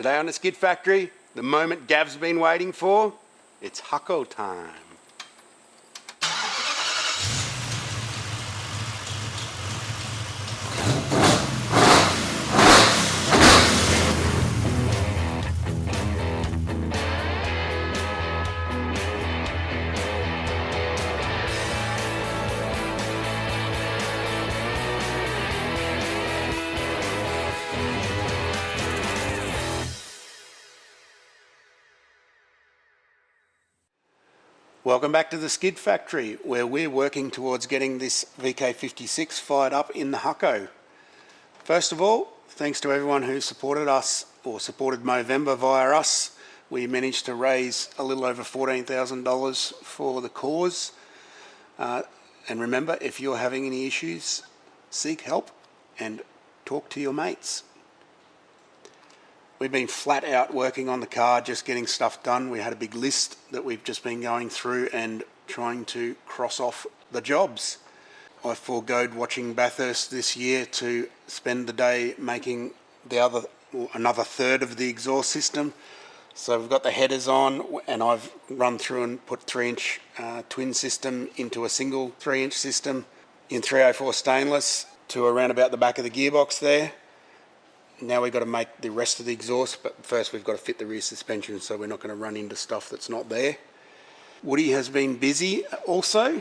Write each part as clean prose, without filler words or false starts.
Today on the Skid Factory, the moment Gav's been waiting for, it's Hako time. Welcome back to the Skid Factory, where we're working towards getting this VK56 fired up in the Hako. First of all, thanks to everyone who supported us or supported Movember via us. We managed to raise a little over $14,000 for the cause. And remember, if you're having any issues, seek help and talk to your mates. We've been flat out working on the car, just getting stuff done. We had a big list that we've just been going through and trying to cross off the jobs. I foregoed watching Bathurst this year to spend the day making another third of the exhaust system. So we've got the headers on, and I've run through and put 3-inch twin system into a single 3-inch system in 304 stainless to around about the back of the gearbox there. Now we've got to make the rest of the exhaust, but first we've got to fit the rear suspension, so we're not going to run into stuff that's not there. Woody has been busy also.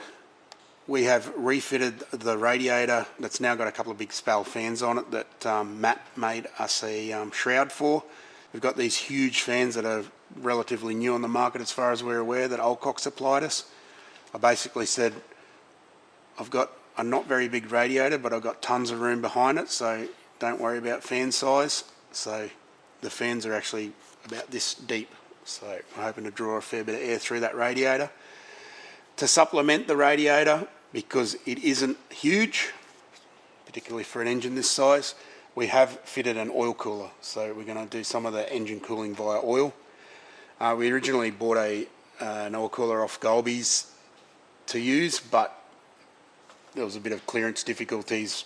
We have refitted the radiator that's now got a couple of big spal fans on it that Matt made us a shroud for. We've got these huge fans that are relatively new on the market as far as we're aware that Olcock supplied us. I basically said, I've got a not very big radiator, but I've got tons of room behind it, so don't worry about fan size. So the fans are actually about this deep, so I'm hoping to draw a fair bit of air through that radiator. To supplement the radiator, because it isn't huge, particularly for an engine this size, we have fitted an oil cooler, so we're going to do some of the engine cooling via oil. We originally bought an oil cooler off Golby's to use, but there was a bit of clearance difficulties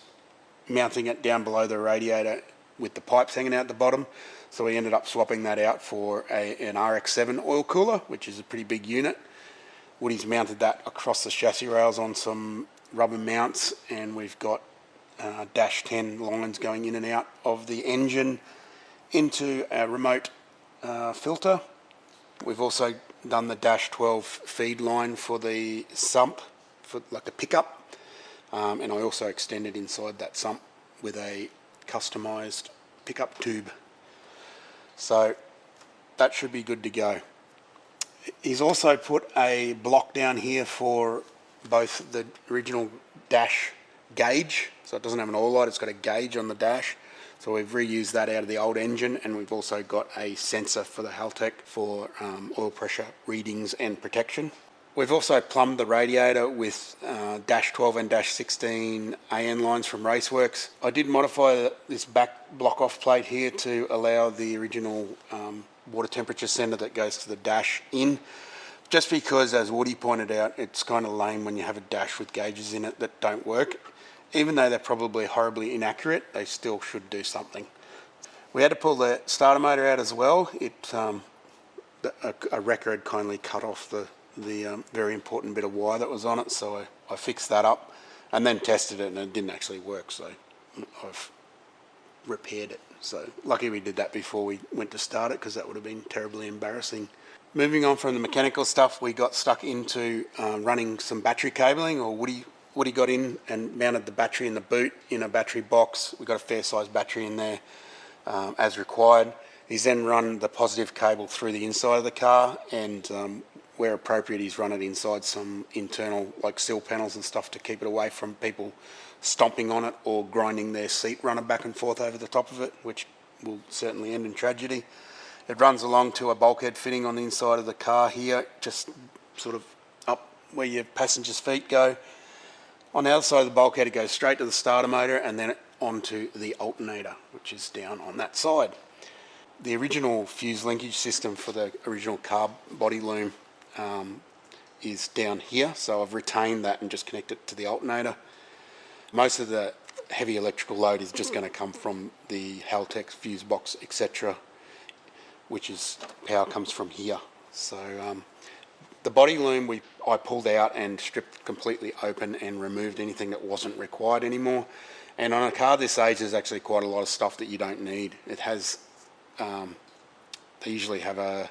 mounting it down below the radiator with the pipes hanging out the bottom, so we ended up swapping that out for an RX-7 oil cooler, which is a pretty big unit. Woody's mounted that across the chassis rails on some rubber mounts, and we've got dash 10 lines going in and out of the engine into a remote filter. We've also done the dash 12 feed line for the sump, for like the pickup. And I also extended inside that sump with a customised pickup tube. So that should be good to go. He's also put a block down here for both the original dash gauge, so it doesn't have an oil light, it's got a gauge on the dash. So we've reused that out of the old engine, and we've also got a sensor for the Haltech for oil pressure readings and protection. We've also plumbed the radiator with dash 12 and dash 16 AN lines from Raceworks. I did modify this back block-off plate here to allow the original water temperature sender that goes to the dash in, just because, as Woody pointed out, it's kind of lame when you have a dash with gauges in it that don't work. Even though they're probably horribly inaccurate, they still should do something. We had to pull the starter motor out as well. A wrecker had kindly cut off the very important bit of wire that was on it, so I fixed that up and then tested it, and it didn't actually work, so I've repaired it. So lucky we did that before we went to start it, because that would have been terribly embarrassing. Moving on from the mechanical stuff, we got stuck into running some battery cabling, or Woody got in and mounted the battery in the boot in a battery box. We got a fair sized battery in there as required. He's then run the positive cable through the inside of the car, and where appropriate, he's run it inside some internal like sill panels and stuff to keep it away from people stomping on it or grinding their seat runner back and forth over the top of it, which will certainly end in tragedy. It runs along to a bulkhead fitting on the inside of the car here, just sort of up where your passenger's feet go. On the other side of the bulkhead, it goes straight to the starter motor and then onto the alternator, which is down on that side. The original fuse linkage system for the original carb body loom is down here, so I've retained that and just connected it to the alternator. Most of the heavy electrical load is just going to come from the Haltech fuse box, etc., which is power comes from here. So the body loom I pulled out and stripped completely open and removed anything that wasn't required anymore. And on a car this age, there's actually quite a lot of stuff that you don't need. It has, they usually have a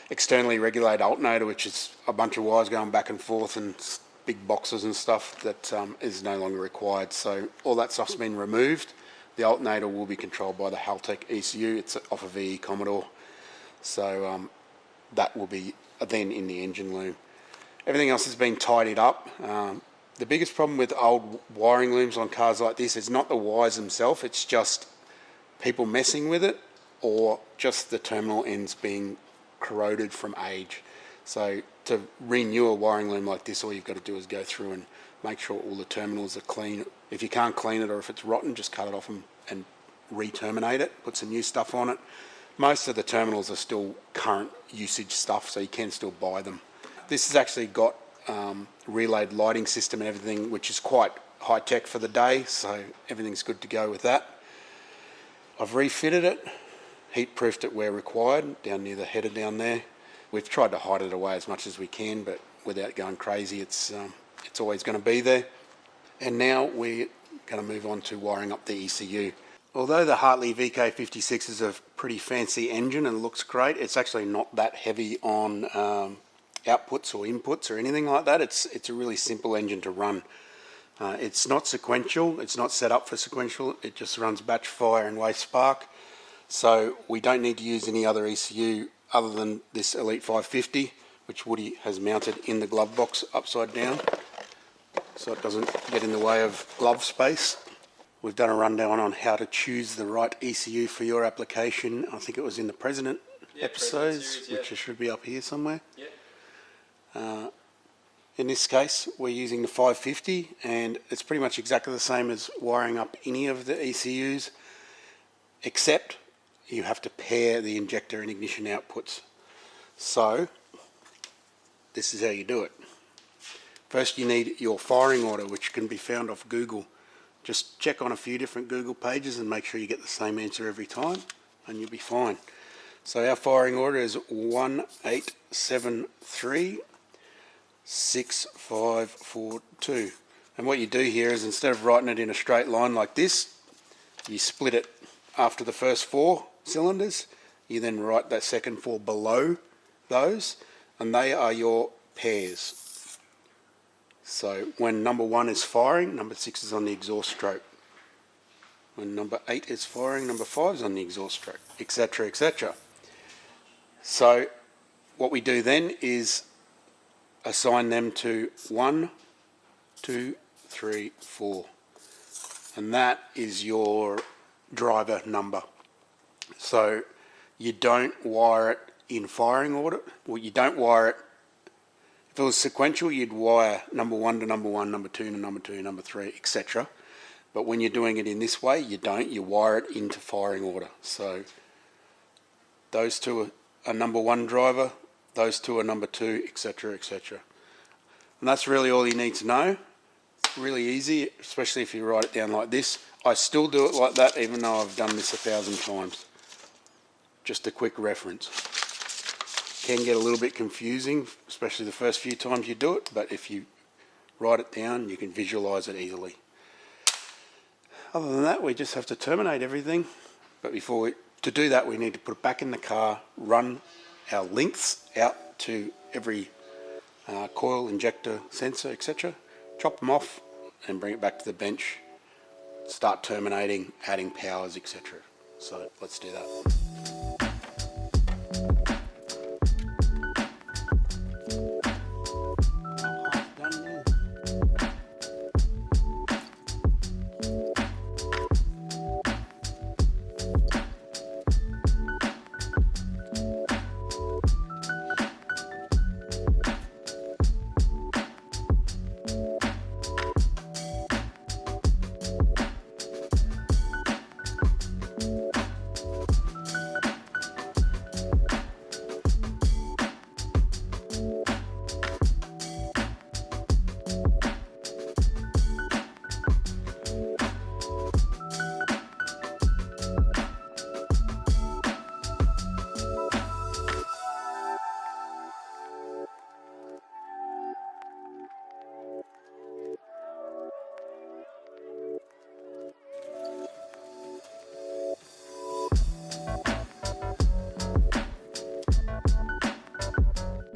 externally regulated alternator, which is a bunch of wires going back and forth and big boxes and stuff that is no longer required. So all that stuff's been removed. The alternator will be controlled by the Haltech ECU. It's off a VE Commodore. So that will be then in the engine loom. Everything else has been tidied up. The biggest problem with old wiring looms on cars like this is not the wires themselves, it's just people messing with it or just the terminal ends being corroded from age. So to renew a wiring loom like this, all you've got to do is go through and make sure all the terminals are clean. If you can't clean it or if it's rotten, just cut it off and re-terminate it, put some new stuff on it. Most of the terminals are still current usage stuff, so you can still buy them. This has actually got relayed lighting system and everything, which is quite high tech for the day, so everything's good to go with that. I've refitted it, heat proofed it where required, down near the header down there. We've tried to hide it away as much as we can, but without going crazy, it's always going to be there. And now we're going to move on to wiring up the ECU. Although the Hartley VK56 is a pretty fancy engine and looks great, it's actually not that heavy on outputs or inputs or anything like that. It's a really simple engine to run. It's not sequential, it's not set up for sequential, it just runs batch fire and waste spark. So we don't need to use any other ECU other than this Elite 550, which Woody has mounted in the glove box upside down, so it doesn't get in the way of glove space. We've done a rundown on how to choose the right ECU for your application. I think it was in the President episodes, series, which should be up here somewhere. In this case, we're using the 550, and it's pretty much exactly the same as wiring up any of the ECUs, except you have to pair the injector and ignition outputs. So this is how you do it. First, you need your firing order, which can be found off Google. Just check on a few different Google pages and make sure you get the same answer every time, and you'll be fine. So our firing order is 1873 6542. And what you do here is, instead of writing it in a straight line like this, you split it after the first 4 cylinders. You then write that second 4 below those, and they are your pairs. So when number 1 is firing, number 6 is on the exhaust stroke. When number 8 is firing, number 5 is on the exhaust stroke, etc., etc. So what we do then is assign them to 1, 2, 3, 4. And that is your driver number. So you don't wire it in firing order. Well, you don't wire it. If it was sequential, you'd wire number 1 to number 1, number 2 to number 2, number 3, etc. But when you're doing it in this way, you don't. You wire it into firing order. So those 2 are number 1 driver, those 2 are number 2, etc., etc. And that's really all you need to know. It's really easy, especially if you write it down like this. I still do it like that, even though I've done this 1,000 times. Just a quick reference. Can get a little bit confusing, especially the first few times you do it, but if you write it down, you can visualize it easily. Other than that, we just have to terminate everything. But to do that, we need to put it back in the car, run our links out to every coil, injector, sensor, etc. Chop them off and bring it back to the bench. Start terminating, adding powers, etc. So let's do that.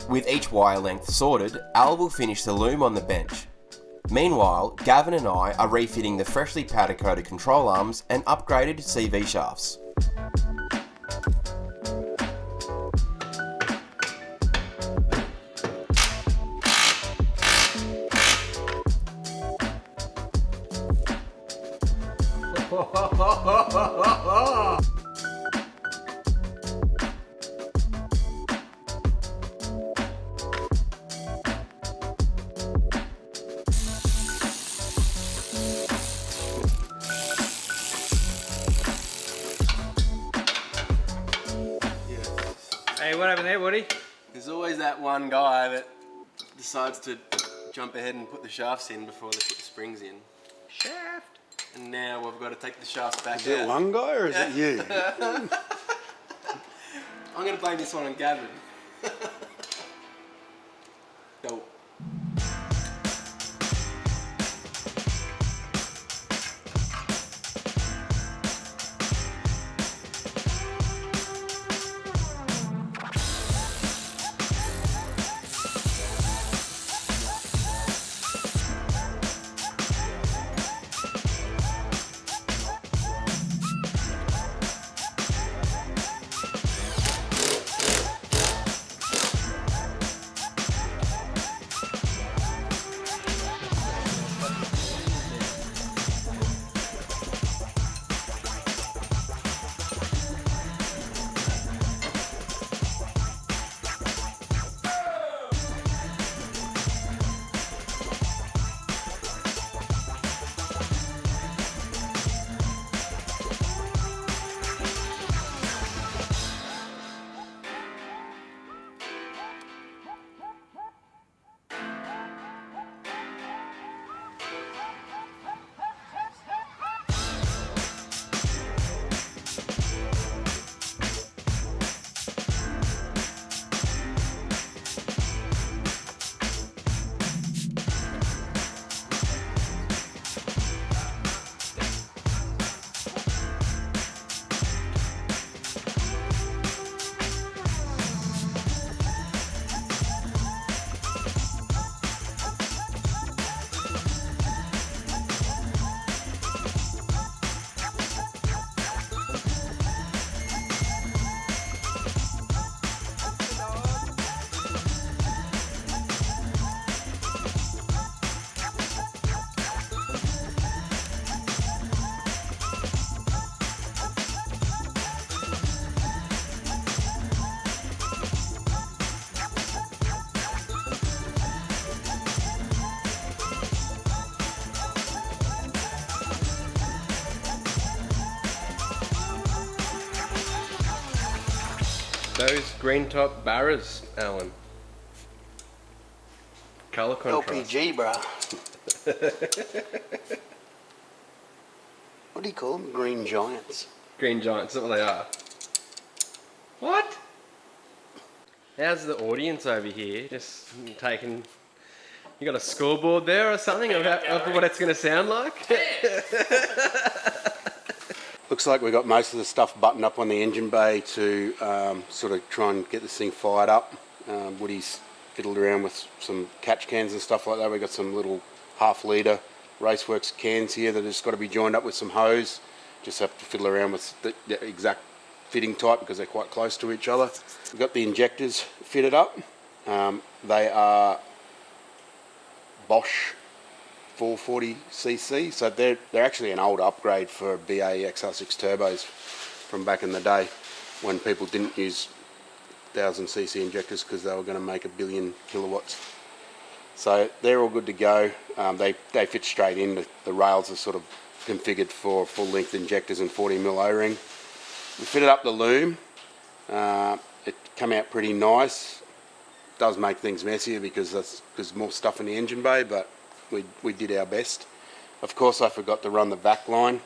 With each wire length sorted, Al will finish the loom on the bench. Meanwhile, Gavin and I are refitting the freshly powder coated control arms and upgraded CV shafts. Hey, what happened there, Woody? There's always that one guy that decides to jump ahead and put the shafts in before they put the springs in. Shaft. And now we've got to take the shafts back Is it one guy or is it you? I'm going to blame this one on Gavin. Go. Those green top barras, Alan. Colour contrast. LPG, bruh. What do you call them? Green giants. Green giants, is that what they are? What? How's the audience over here? Just taking... You got a scoreboard there or something of what it's going to sound like? Looks like we've got most of the stuff buttoned up on the engine bay to sort of try and get this thing fired up. Woody's fiddled around with some catch cans and stuff like that. We've got some little half-litre Raceworks cans here that have just got to be joined up with some hose. Just have to fiddle around with the exact fitting type because they're quite close to each other. We've got the injectors fitted up. They are Bosch 440cc, so they're actually an old upgrade for BAE XR6 turbos from back in the day when people didn't use 1000cc injectors because they were going to make 1 billion kilowatts. So they're all good to go. They fit straight in. The rails are sort of configured for full-length injectors and 40mm O-ring. We fitted up the loom. It came out pretty nice. Does make things messier because there's more stuff in the engine bay, but we did our best. Of course, I forgot to run the back line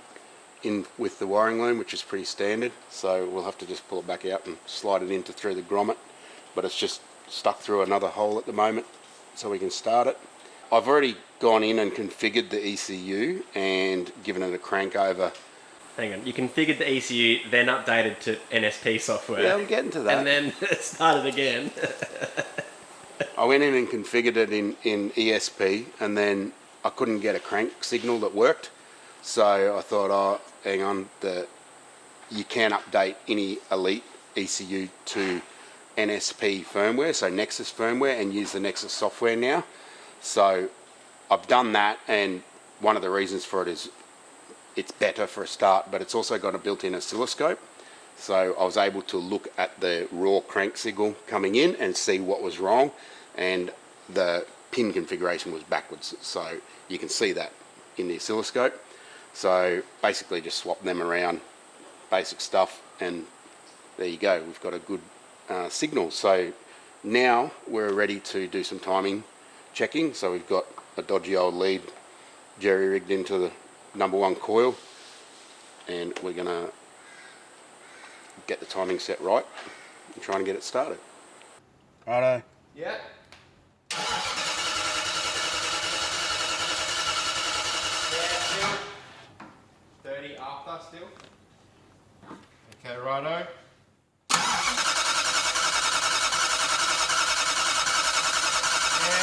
in with the wiring loom, which is pretty standard, so we'll have to just pull it back out and slide it into through the grommet, but it's just stuck through another hole at the moment, so we can start it. I've already gone in and configured the ECU and given it a crank over. Hang on, you configured the ECU, then updated to NSP software. Yeah, I'm getting to that. And then started again. I went in and configured it in ESP, and then I couldn't get a crank signal that worked. So I thought, oh, hang on, you can update any Elite ECU to NSP firmware, so Nexus firmware, and use the Nexus software now. So I've done that, and one of the reasons for it is it's better for a start, but it's also got a built-in oscilloscope. So I was able to look at the raw crank signal coming in and see what was wrong, and the pin configuration was backwards. So you can see that in the oscilloscope. So basically just swap them around, basic stuff, and there you go. We've got a good signal. So now we're ready to do some timing checking. So we've got a dodgy old lead jerry rigged into the number 1 coil, and we're going to get the timing set right and try and get it started. Righto. Yeah. Still 30 after still. Okay, righto. Yeah,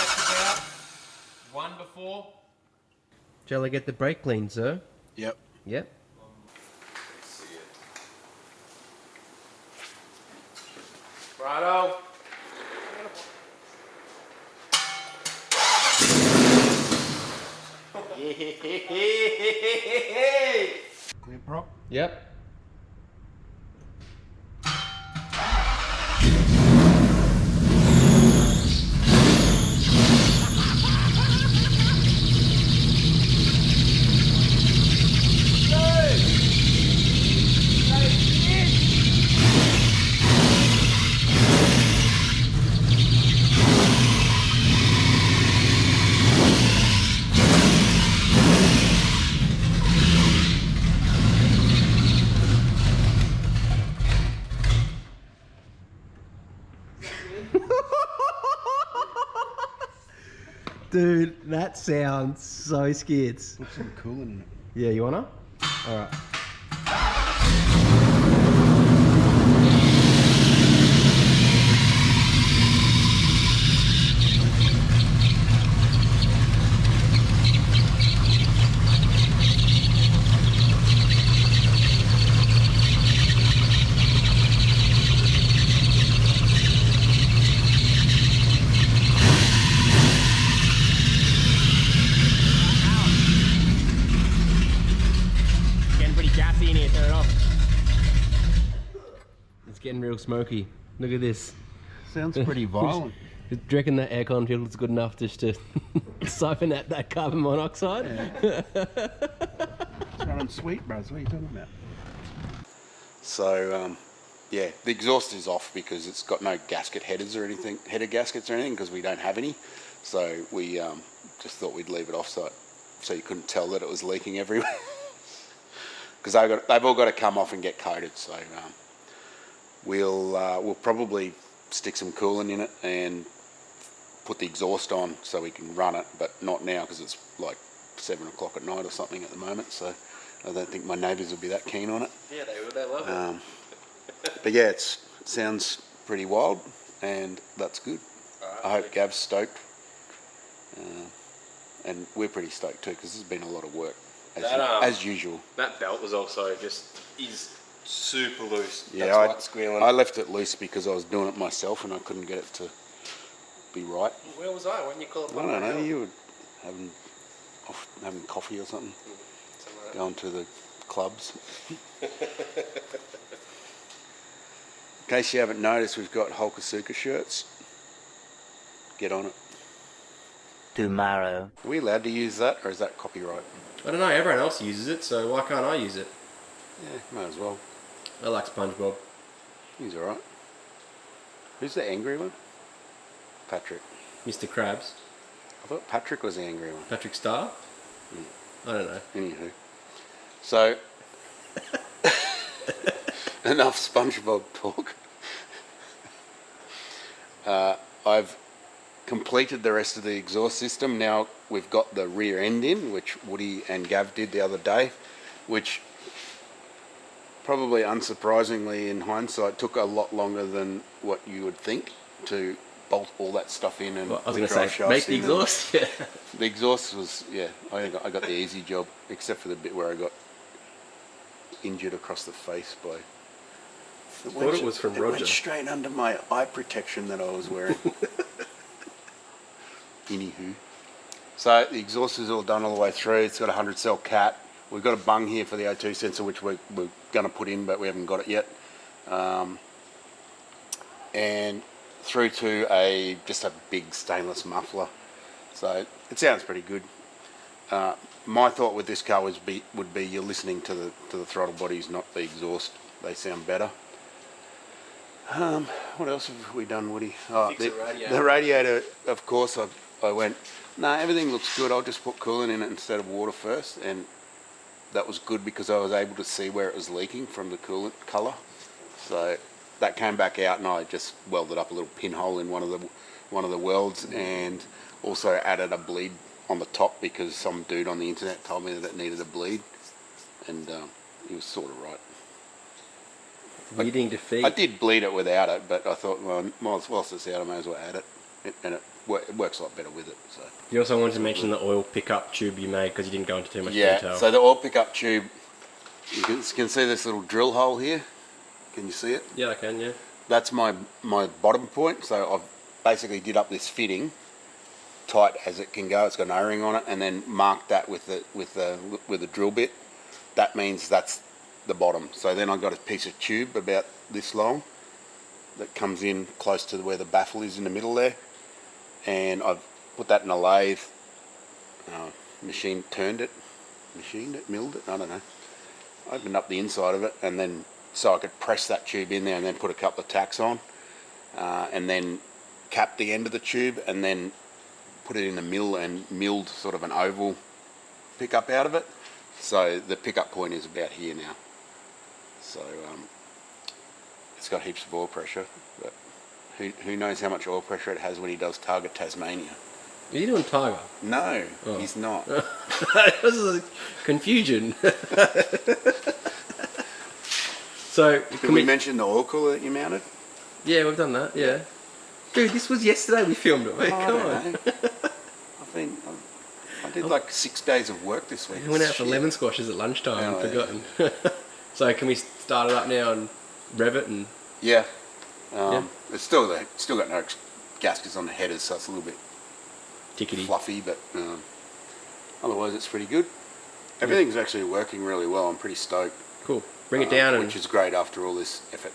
it's about 1 before. Shall I get the brake clean, sir? Yep. Yep. Righto. Clear prop. Yep. Dude, that sounds so scared. Put some coolant in it. Yeah, you wanna? Alright. Getting real smoky. Look at this. Sounds pretty violent. Do you reckon that aircon filter's good enough just to siphon out that carbon monoxide? Yeah. It's running sweet, bros. What are you talking about? So, yeah, the exhaust is off because it's got no gasket headers or anything, header gaskets or anything, because we don't have any. So we just thought we'd leave it off so you couldn't tell that it was leaking everywhere. Because they've all got to come off and get coated. So we'll probably stick some coolant in it and put the exhaust on so we can run it, but not now because it's like 7 o'clock at night or something at the moment. So I don't think my neighbours will be that keen on it. Yeah, they would. They love it. But yeah, it sounds pretty wild, and that's good. Right, I hope Gav's stoked, and we're pretty stoked too because there's been a lot of work as usual. That belt was also is super loose. Yeah, that's why it's squealing. I left it loose because I was doing it myself and I couldn't get it to be right. Where was I when you called? I don't know. You were having coffee or something. Going to the clubs. In case you haven't noticed, we've got Hakosuka shirts. Get on it. Tomorrow. Are we allowed to use that, or is that copyright? I don't know, everyone else uses it, so why can't I use it? Yeah, might as well. I like SpongeBob. He's alright. Who's the angry one? Patrick. Mr. Krabs. I thought Patrick was the angry one. Patrick Star? I don't know. Anywho. So, enough SpongeBob talk. I've completed the rest of the exhaust system. Now we've got the rear end in, which Woody and Gav did the other day, which probably unsurprisingly in hindsight took a lot longer than what you would think to bolt all that stuff in and Well, I was put going to drive say, shafts make the in. exhaust. Yeah. The exhaust was, I got the easy job, except for the bit where I got injured across the face by... Thought it was from It Roger. went straight under my eye protection that I was wearing. Anywho. So the exhaust is all done all the way through. It's got a 100 cell cat. We've got a bung here for the O2 sensor, which we're going to put in, but we haven't got it yet. And through to just a big stainless muffler. So it sounds pretty good. My thought with this car would be you're listening to the throttle bodies, not the exhaust. They sound better. What else have we done, Woody? Oh, Fix the radiator. The radiator, of course, I went, no, everything looks good. I'll just put coolant in it instead of water first. And that was good because I was able to see where it was leaking from the coolant colour. So that came back out, and I just welded up a little pinhole in one of the welds, and also added a bleed on the top because some dude on the internet told me that it needed a bleed, and he was sort of right. Leading defeat. I did bleed it without it, but I thought, well, whilst it's out, I may as well add it, and it works a lot better with it. So. You also wanted to mention the oil pickup tube you made because you didn't go into too much detail. So the oil pickup tube, you can see this little drill hole here. Can you see it? Yeah, I can, yeah. That's my bottom point. So I've basically did up this fitting tight as it can go. It's got an O-ring on it, and then marked that with the drill bit. That means that's the bottom. So then I've got a piece of tube about this long that comes in close to where the baffle is in the middle there, and I've put that in a lathe, milled it, I don't know. Opened up the inside of it, and then so I could press that tube in there and then put a couple of tacks on, and then cap the end of the tube and then put it in the mill and milled sort of an oval pickup out of it. So the pickup point is about here now. So it's got heaps of oil pressure, but who knows how much oil pressure it has when he does Target Tasmania. Are you doing Tiger? No, he's not. This is a confusion. So, Can we mention the oil cooler that you mounted? Yeah, we've done that, yeah. Dude, this was yesterday we filmed it, mate. Come on. I did like 6 days of work this week. We went out for lemon squashes at lunchtime and forgotten. So can we start it up now and rev it and... Yeah. It's still got no gaskets on the headers, so it's a little bit tickety fluffy, but otherwise it's pretty good. Everything's actually working really well. I'm pretty stoked. Cool. Bring it down, which is great after all this effort.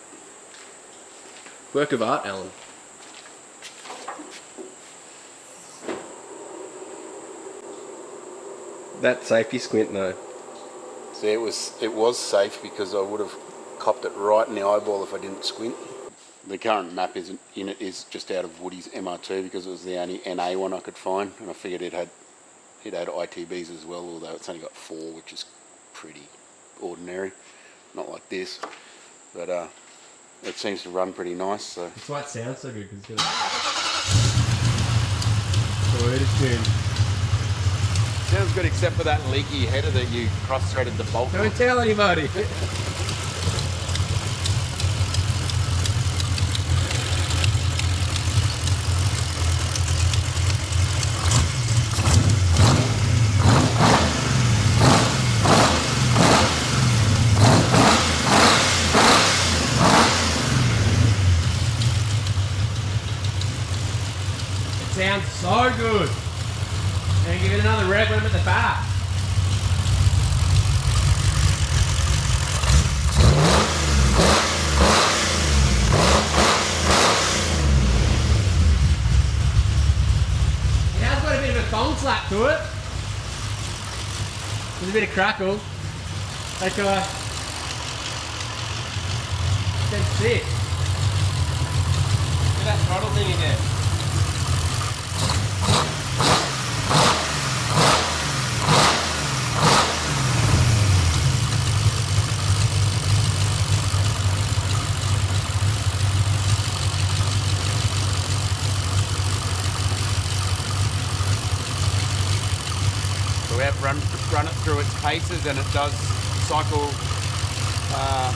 Work of art, Alan. That safety squint though. See, it was safe because I would have copped it right in the eyeball if I didn't squint. The current map in it is just out of Woody's MR2 because it was the only NA one I could find, and I figured it had ITBs as well, although it's only got 4, which is pretty ordinary, not like this. But it seems to run pretty nice. So that's why it sounds so good, because it's got a tune. Sounds good, except for that leaky header that you cross-threaded the bolt. Don't tell anybody. Sounds so good. And give it another rev when I'm at the back. It has got a bit of a thong slap to it. There's a bit of crackle. Like that's sick. Look at that throttle thing again. So we have run it through its paces, and it does cycle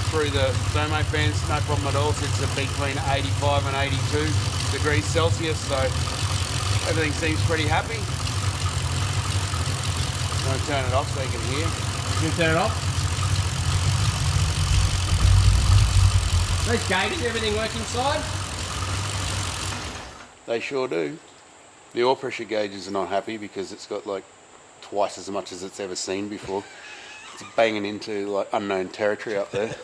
through the thermo fans, no problem at all. It's between 85 and 82 degrees Celsius, so everything seems pretty happy. I'm going to turn it off so you can hear. You turn it off. Those gauges, everything work inside? They sure do. The oil pressure gauges are not happy because it's got like twice as much as it's ever seen before. It's banging into like unknown territory up there.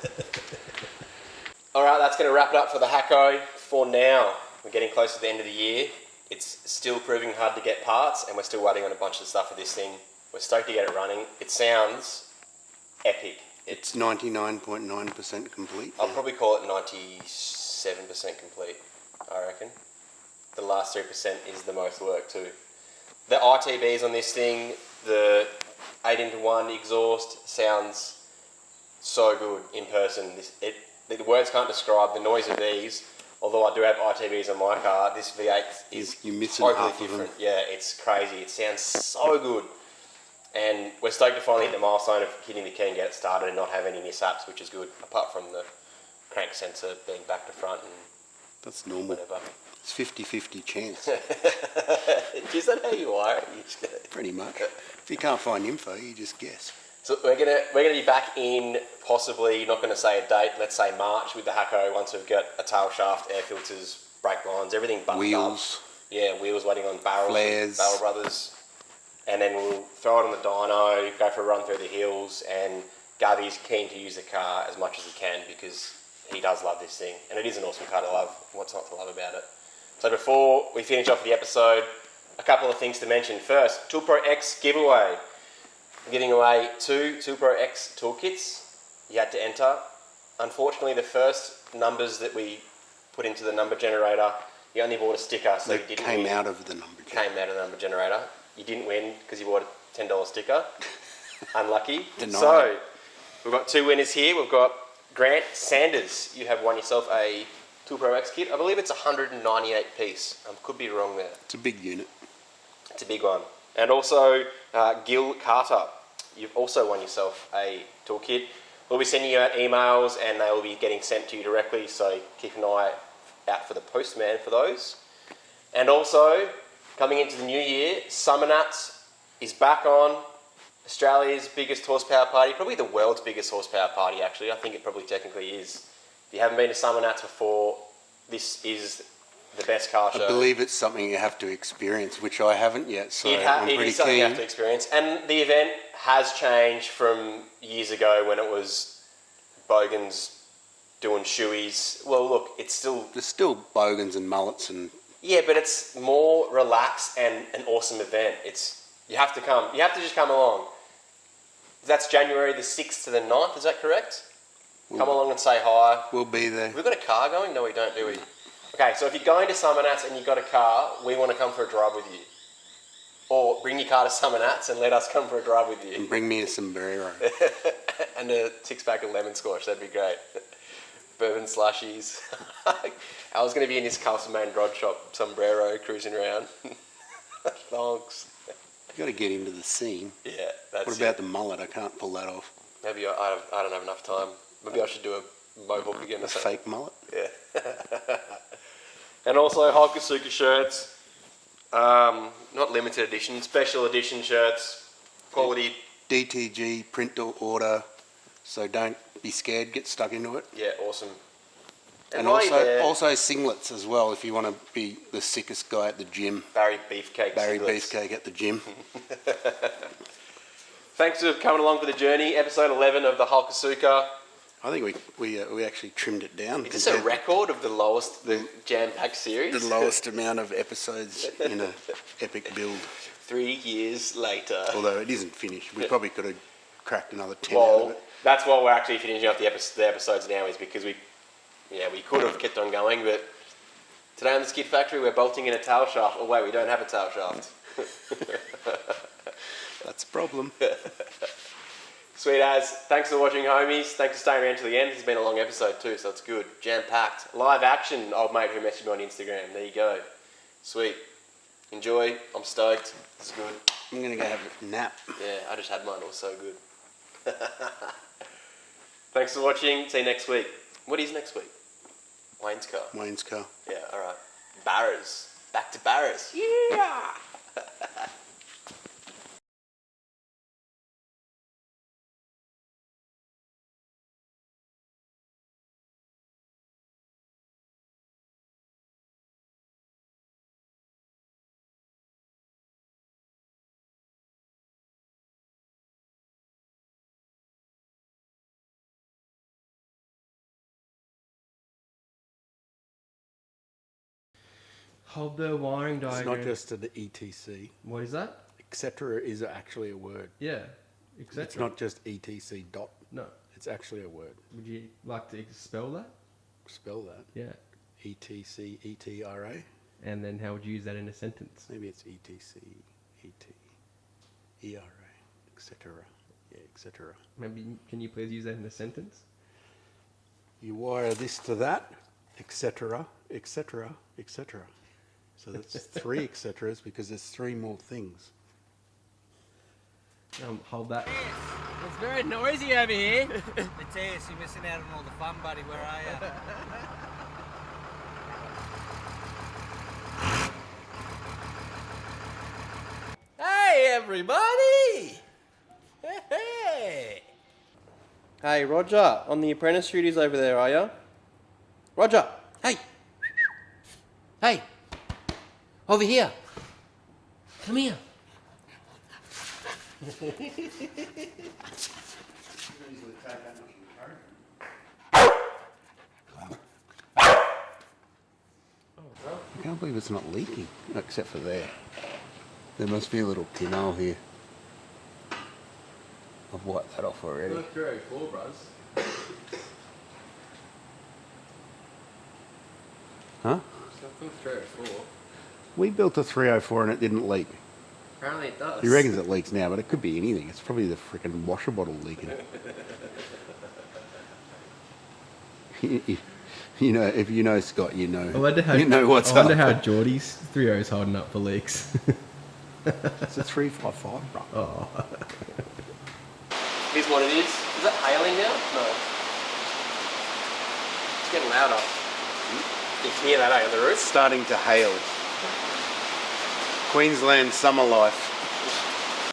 Alright, that's going to wrap it up for the Hako for now. We're getting close to the end of the year. It's still proving hard to get parts and we're still waiting on a bunch of stuff for this thing. We're stoked to get it running. It sounds epic. It's 99.9% complete. I'll probably call it 97% complete, I reckon. The last 3% is the most work too. The RTBs on this thing, the 8-into-1 exhaust sounds so good in person. The words can't describe the noise of these. Although I do have RTBs on my car, this V8 is totally different. Yeah, it's crazy. It sounds so good. And we're stoked to finally hit the milestone of hitting the key and get it started and not have any mishaps, which is good, apart from the crank sensor being back to front and that's normal. Whatever. It's 50-50 chance. Is that how you wire it? Pretty much. If you can't find info, you just guess. So we're gonna be back in possibly, not gonna say a date, let's say March with the Hako once we've got a tail shaft, air filters, brake lines, everything buttoned wheels. up. Yeah, wheels waiting on barrels, flares. Barrel Brothers. And then we'll throw it on the dyno, go for a run through the hills, and Gavi's keen to use the car as much as he can because he does love this thing. And it is an awesome car to love. What's not to love about it? So before we finish off the episode, a couple of things to mention. First, Tool Pro X giveaway. We're giving away 2 Tool Pro X toolkits you had to enter. Unfortunately, the first numbers that we put into the number generator, you only bought a sticker, so you didn't came win. out of the number generator. Came out of the number generator. You didn't win because you bought a $10 sticker. Unlucky. Denied. So, we've got 2 winners here. We've got Grant Sanders. You have won yourself a Tool Pro X kit. I believe it's 198 piece. I could be wrong there. It's a big unit. It's a big one. And also, Gil Carter. You've also won yourself a toolkit. We'll be sending you out emails and they will be getting sent to you directly, so keep an eye out for the postman for those. And also, coming into the new year, Summer Nuts is back on. Australia's biggest horsepower party, probably the world's biggest horsepower party actually. I think it probably technically is. If you haven't been to Summer Nuts before, this is the best car show. I believe it's something you have to experience, which I haven't yet, so I'm it pretty is something you keen. have to experience. And the event has changed from years ago when it was bogans doing shoeies. Well, look, it's still... There's still bogans and mullets and... Yeah, but it's more relaxed and an awesome event. You have to come. You have to just come along. That's January the 6th to the 9th, is that correct? Come along and say hi. We'll be there. Have we got a car going? No, we don't, do we? Okay, so if you're going to Summer Nats and you've got a car, we want to come for a drive with you. Or bring your car to Summer Nats and let us come for a drive with you. And bring me a sombrero. And a 6-pack of lemon squash, that'd be great. Bourbon slushies. I was going to be in this Castlemaine Rod Shop sombrero cruising around. Thanks. You've got to get into the scene. Yeah, that's What about the mullet? I can't pull that off. Maybe I don't have enough time. Maybe I should do a mohawk again or A something. fake mullet? Yeah. And also Hakosuka shirts. Not limited edition, special edition shirts. Quality. DTG, print to order. So don't be scared, get stuck into it. Yeah, awesome. And while you're there, also singlets as well, if you want to be the sickest guy at the gym. Barry Beefcake. Barry singlets. Beefcake at the gym. Thanks for coming along for the journey. Episode 11 of the Hakosuka. I think we actually trimmed it down. Is this a record of the jam-packed series? The lowest amount of episodes in an epic build. 3 years later. Although it isn't finished. We probably could have cracked another 10 out of it. That's why we're actually finishing off the episodes now, is because we could have kept on going, but today on the Skid Factory we're bolting in a tail shaft. Oh wait, we don't have a tail shaft. That's a problem. Sweet as. Thanks for watching, homies. Thanks for staying around to the end. It's been a long episode too, so it's good. Jam-packed. Live action, old mate who messaged me on Instagram. There you go. Sweet. Enjoy. I'm stoked. This is good. I'm going to go have a nap. Yeah, I just had mine. It was so good. Thanks for watching. See you next week. What is next week? Wayne's car. Wayne's car. Yeah, alright. Barras. Back to Barras. Yeah! Hold the wiring It's diagram. not just an ETC. What is that? Etc. is actually a word. Yeah. Etc. It's not just ETC dot. No. It's actually a word. Would you like to spell that? Spell that. Yeah. ETC, ETRA. And then how would you use that in a sentence? Maybe it's ETC, ET, ERA, etc. Yeah, etc. Maybe can you please use that in a sentence? You wire this to that, etc., etc., etc. So that's 3 etceteras because there's 3 more things. Hold that. It's very noisy over here. Matthias, you're missing out on all the fun, buddy. Where are you? Hey, everybody! Hey! Hey, Roger, on the apprentice duties over there, are ya? Roger! Hey! Hey! Over here! Come here! I can't believe it's not leaking, except for there. There must be a little pinhole here. I've wiped that off already. 304, bros. Huh? Something 304. We built a 304 and it didn't leak. Apparently it does. He reckons it leaks now, but it could be anything. It's probably the freaking washer bottle leaking. You know, if you know Scott, you know. I wonder how, you know what's I wonder up. how Geordie's 3.0 is holding up for leaks. It's a 355, bro. Oh. Here's what it is. Is that hailing now? No. It's getting louder. You can hear that, eh, on the roof? Starting to hail. Queensland summer life.